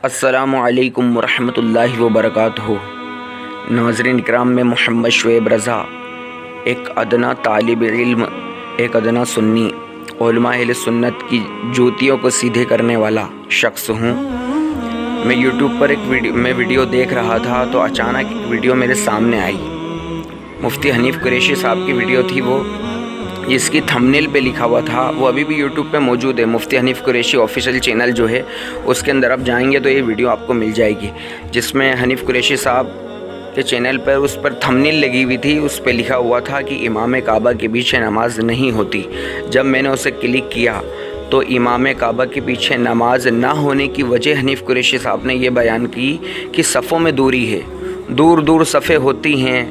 السلام علیکم ورحمۃ اللہ وبرکاتہ۔ ناظرین اکرام، میں محمد شعیب رضا ایک ادنا طالب علم، ایک ادنا سنی، علماء اہل سنت کی جوتیوں کو سیدھے کرنے والا شخص ہوں۔ میں یوٹیوب پر ایک ویڈیو دیکھ رہا تھا تو اچانک ایک ویڈیو میرے سامنے آئی۔ مفتی حنیف قریشی صاحب کی ویڈیو تھی وہ، جس کی تھمبنیل پہ لکھا ہوا تھا، وہ ابھی بھی یوٹیوب پہ موجود ہے، مفتی حنیف قریشی آفیشیل چینل جو ہے اس کے اندر آپ جائیں گے تو یہ ویڈیو آپ کو مل جائے گی، جس میں حنیف قریشی صاحب کے چینل پر اس پر تھمبنیل لگی ہوئی تھی، اس پہ لکھا ہوا تھا کہ امام کعبہ کے پیچھے نماز نہیں ہوتی۔ جب میں نے اسے کلک کیا تو امام کعبہ کے پیچھے نماز نہ ہونے کی وجہ حنیف قریشی صاحب نے یہ بیان کی کہ صفوں میں دوری ہے، دور دور صفیں ہوتی ہیں،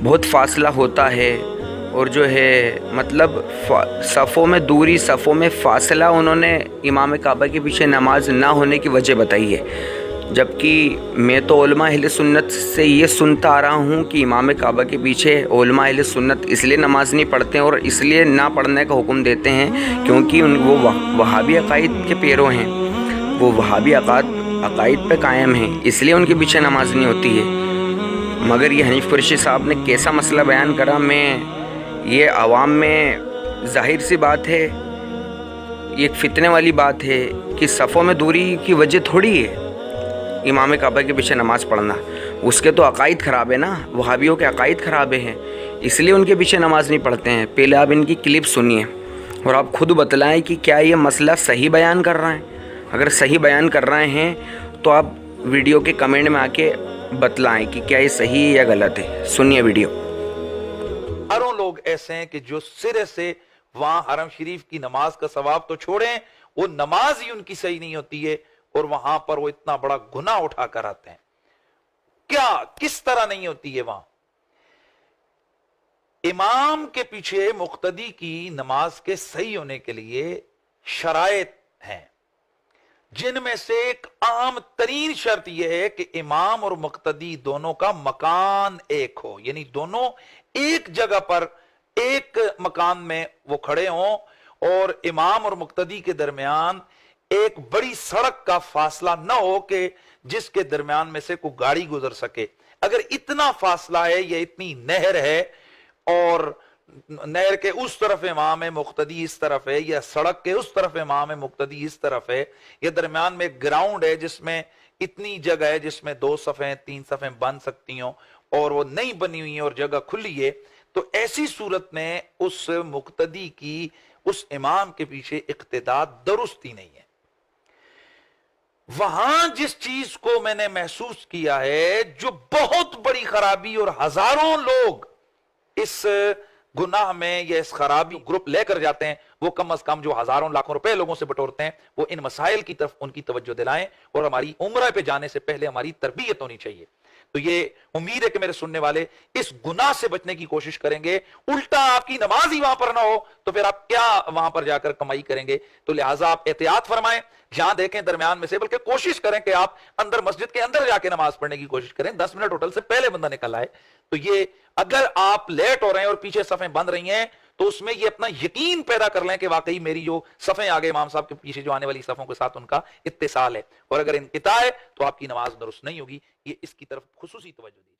بہت فاصلہ ہوتا ہے، اور جو ہے مطلب صفوں میں دوری، صفوں میں فاصلہ انہوں نے امام کعبہ کے پیچھے نماز نہ ہونے کی وجہ بتائی ہے۔ جبکہ میں تو علماء اہل سنت سے یہ سنتا آ رہا ہوں کہ امام کعبہ کے پیچھے علماء اہل سنت اس لیے نماز نہیں پڑھتے ہیں اور اس لیے نہ پڑھنے کا حکم دیتے ہیں کیونکہ وہ وہابی عقائد کے پیرو ہیں، وہ وہابی عقائد پہ قائم ہیں، اس لیے ان کے پیچھے نماز نہیں ہوتی ہے۔ مگر یہ حنیف قریشی صاحب نے کیسا مسئلہ بیان کرا، یہ عوام میں ظاہر سی بات ہے، یہ ایک فتنے والی بات ہے کہ صفوں میں دوری کی وجہ تھوڑی ہے امام کعبہ کے پیچھے نماز پڑھنا، اس کے تو عقائد خراب ہے نا، وہابیوں کے عقائد خراب ہیں، اس لیے ان کے پیچھے نماز نہیں پڑھتے ہیں۔ پہلے آپ ان کی کلپ سنیے اور آپ خود بتلائیں کہ کیا یہ مسئلہ صحیح بیان کر رہے ہیں۔ اگر صحیح بیان کر رہے ہیں تو آپ ویڈیو کے کمنٹ میں آ کے بتلائیں کہ کیا یہ صحیح ہے یا غلط ہے۔ سنیے ویڈیو۔ ہزاروں لوگ ایسے ہیں کہ جو سرے سے وہاں حرم شریف کی نماز کا ثواب تو چھوڑیں، وہ نماز ہی ان کی صحیح نہیں ہوتی ہے اور وہاں پر وہ اتنا بڑا گناہ اٹھا کر آتے ہیں۔ کس طرح نہیں ہوتی ہے؟ وہاں امام کے پیچھے مقتدی کی نماز کے صحیح ہونے کے لیے شرائط ہیں، جن میں سے ایک عام ترین شرط یہ ہے کہ امام اور مقتدی دونوں کا مکان ایک ہو، یعنی دونوں ایک جگہ پر ایک مکان میں وہ کھڑے ہوں اور امام اور مقتدی کے درمیان ایک بڑی سڑک کا فاصلہ نہ ہو کہ جس کے درمیان میں سے کوئی گاڑی گزر سکے۔ اگر اتنا فاصلہ ہے یا اتنی نہر ہے اور نہر کے اس طرف امام مقتدی اس طرف ہے، یا سڑک کے اس طرف امام مقتدی اس طرف ہے، یا درمیان میں گراؤنڈ ہے جس میں اتنی جگہ ہے جس میں 2 صفیں 3 صفیں بن سکتی ہوں اور وہ نہیں بنی ہوئی ہیں اور جگہ کھلی ہے، تو ایسی صورت میں اس مقتدی کی اس امام کے پیچھے اقتداء درست ہی نہیں ہے۔ وہاں جس چیز کو میں نے محسوس کیا ہے، جو بہت بڑی خرابی اور ہزاروں لوگ اس گناہ میں یا اس خرابی گروپ لے کر جاتے ہیں، وہ کم از کم جو ہزاروں لاکھوں روپے لوگوں سے بٹورتے ہیں، وہ ان مسائل کی طرف ان کی توجہ دلائیں، اور ہماری عمرہ پہ جانے سے پہلے ہماری تربیت ہونی چاہیے۔ تو یہ امید ہے کہ میرے سننے والے اس گناہ سے بچنے کی کوشش کریں گے۔ الٹا آپ کی نماز ہی وہاں پر نہ ہو تو پھر آپ کیا وہاں پر جا کر کمائی کریں گے؟ تو لہٰذا آپ احتیاط فرمائیں، جہاں دیکھیں درمیان میں سے، بلکہ کوشش کریں کہ آپ اندر مسجد کے اندر جا کے نماز پڑھنے کی کوشش کریں، 10 منٹ ہوٹل سے پہلے بندہ نکل آئے۔ تو یہ اگر آپ لیٹ ہو رہے ہیں اور پیچھے صفیں بند رہی ہیں تو اس میں یہ اپنا یقین پیدا کر لیں کہ واقعی میری جو صفیں آگے امام صاحب کے پیچھے جو آنے والی صفوں کے ساتھ ان کا اتصال ہے، اور اگر انقطاع ہے تو آپ کی نماز درست نہیں ہوگی۔ یہ اس کی طرف خصوصی توجہ دیجیے۔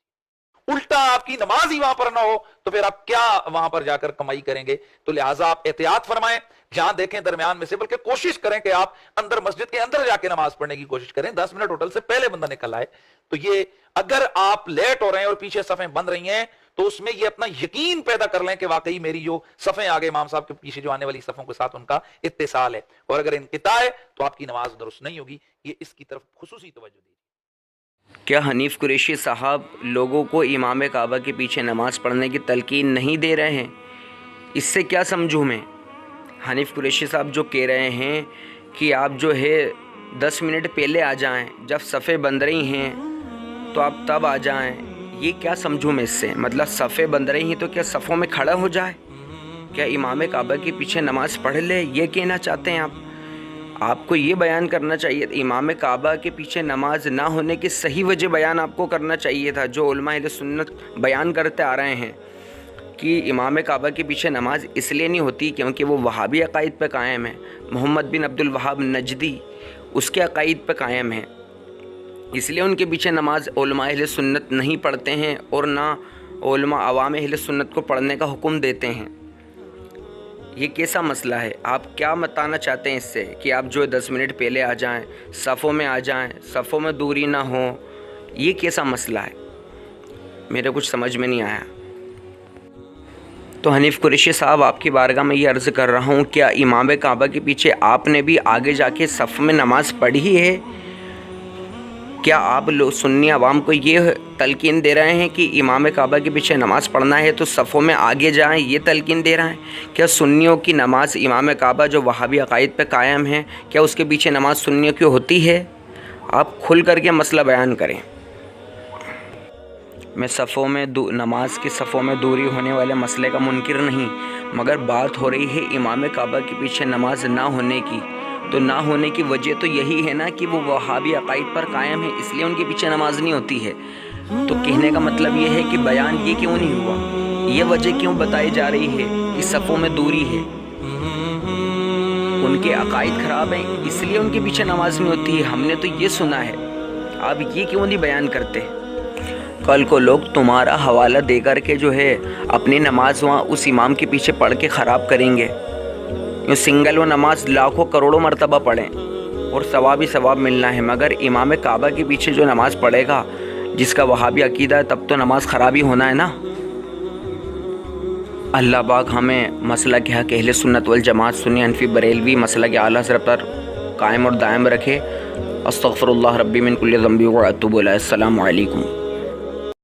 الٹا آپ کی نماز ہی وہاں پر نہ ہو تو پھر آپ کیا وہاں پر جا کر کمائی کریں گے؟ تو لہٰذا آپ احتیاط فرمائیں، جہاں دیکھیں درمیان میں سے، بلکہ کوشش کریں کہ آپ اندر مسجد کے اندر جا کے نماز پڑھنے کی کوشش کریں، 10 منٹ ہوٹل سے پہلے بندہ نکل آئے۔ تو یہ اگر آپ لیٹ ہو رہے ہیں اور پیچھے صفیں بند رہی ہیں تو اس میں یہ اپنا یقین پیدا کر لیں کہ واقعی میری جو صفیں آگے امام صاحب کے پیچھے جو آنے والی صفوں کے ساتھ ان کا اتصال ہے، اور اگر انقطاع ہے تو آپ کی نماز درست نہیں ہوگی۔ یہ اس کی طرف خصوصی توجہ دیجیے۔ کیا حنیف قریشی صاحب لوگوں کو امام کعبہ کے پیچھے نماز پڑھنے کی تلقین نہیں دے رہے ہیں؟ اس سے کیا سمجھوں میں؟ حنیف قریشی صاحب جو کہہ رہے ہیں کہ آپ جو ہے 10 منٹ پہلے آ جائیں، جب صفیں بند رہی ہیں تو آپ تب آ جائیں، یہ کیا سمجھوں میں اس سے؟ مطلب صفیں بند رہی ہیں تو کیا صفوں میں کھڑا ہو جائے؟ کیا امام کعبہ کے پیچھے نماز پڑھ لے؟ یہ کہنا چاہتے ہیں آپ؟ آپ کو یہ بیان کرنا چاہیے تھا، امام کعبہ کے پیچھے نماز نہ ہونے کی صحیح وجہ بیان آپ کو کرنا چاہیے تھا، جو علماء اہل سنت بیان کرتے آ رہے ہیں کہ امام کعبہ کے پیچھے نماز اس لیے نہیں ہوتی کیونکہ وہ وہابی عقائد پہ قائم ہے، محمد بن عبد الوہاب نجدی اس کے عقائد پہ قائم ہیں، اس لیے ان کے پیچھے نماز علماء اہل سنت نہیں پڑھتے ہیں اور نہ علماء عوام اہل سنت کو پڑھنے کا حکم دیتے ہیں۔ یہ کیسا مسئلہ ہے؟ آپ کیا بتانا چاہتے ہیں اس سے کہ آپ جو 10 منٹ پہلے آ جائیں، صفوں میں آ جائیں، صفوں میں دوری نہ ہو؟ یہ کیسا مسئلہ ہے؟ میرے کچھ سمجھ میں نہیں آیا۔ تو حنیف قریشی صاحب، آپ کی بارگاہ میں یہ عرض کر رہا ہوں، کیا امام کعبہ کے پیچھے آپ نے بھی آگے جا کے صف میں نماز پڑھی ہے؟ کیا آپ سنی عوام کو یہ تلقین دے رہے ہیں کہ امام کعبہ کے پیچھے نماز پڑھنا ہے تو صفوں میں آگے جائیں، یہ تلقین دے رہے ہیں؟ کیا سنیوں کی نماز امام کعبہ جو وہابی عقائد پہ قائم ہے، کیا اس کے پیچھے نماز سنیوں کی ہوتی ہے؟ آپ کھل کر کے مسئلہ بیان کریں۔ میں صفوں میں نماز کی صفوں میں دوری ہونے والے مسئلے کا منکر نہیں، مگر بات ہو رہی ہے امام کعبہ کے پیچھے نماز نہ ہونے کی۔ تو نہ ہونے کی وجہ تو یہی ہے نا کہ وہ وہابی عقائد پر قائم ہے، اس لیے ان کے پیچھے نماز نہیں ہوتی ہے۔ تو کہنے کا مطلب یہ ہے کہ بیان یہ کیوں نہیں ہوا، یہ وجہ کیوں بتائی جا رہی ہے کہ صفوں میں دوری ہے؟ ان کے عقائد خراب ہیں، اس لیے ان کے پیچھے نماز نہیں ہوتی ہے۔ ہم نے تو یہ سنا ہے، آپ یہ کیوں نہیں بیان کرتے؟ کل کو لوگ تمہارا حوالہ دے کر کے جو ہے اپنی نماز وہاں اس امام کے پیچھے پڑھ کے خراب کریں گے۔ یوں سنگل و نماز لاکھوں کروڑوں مرتبہ پڑھیں اور ثواب ہی ثواب ملنا ہے، مگر امام کعبہ کے پیچھے جو نماز پڑھے گا جس کا وہابی عقیدہ ہے، تب تو نماز خراب ہی ہونا ہے نا۔ اللہ پاک ہمیں مسئلہ کے حق اہل سنت والجماعت سنی حنفی بریلوی مسئلہ کے اعلیٰ حضرت پر قائم اور دائم رکھے۔ استغفر اللہ ربی من کل ذنب و اتوب الیہ۔ السلام علیکم۔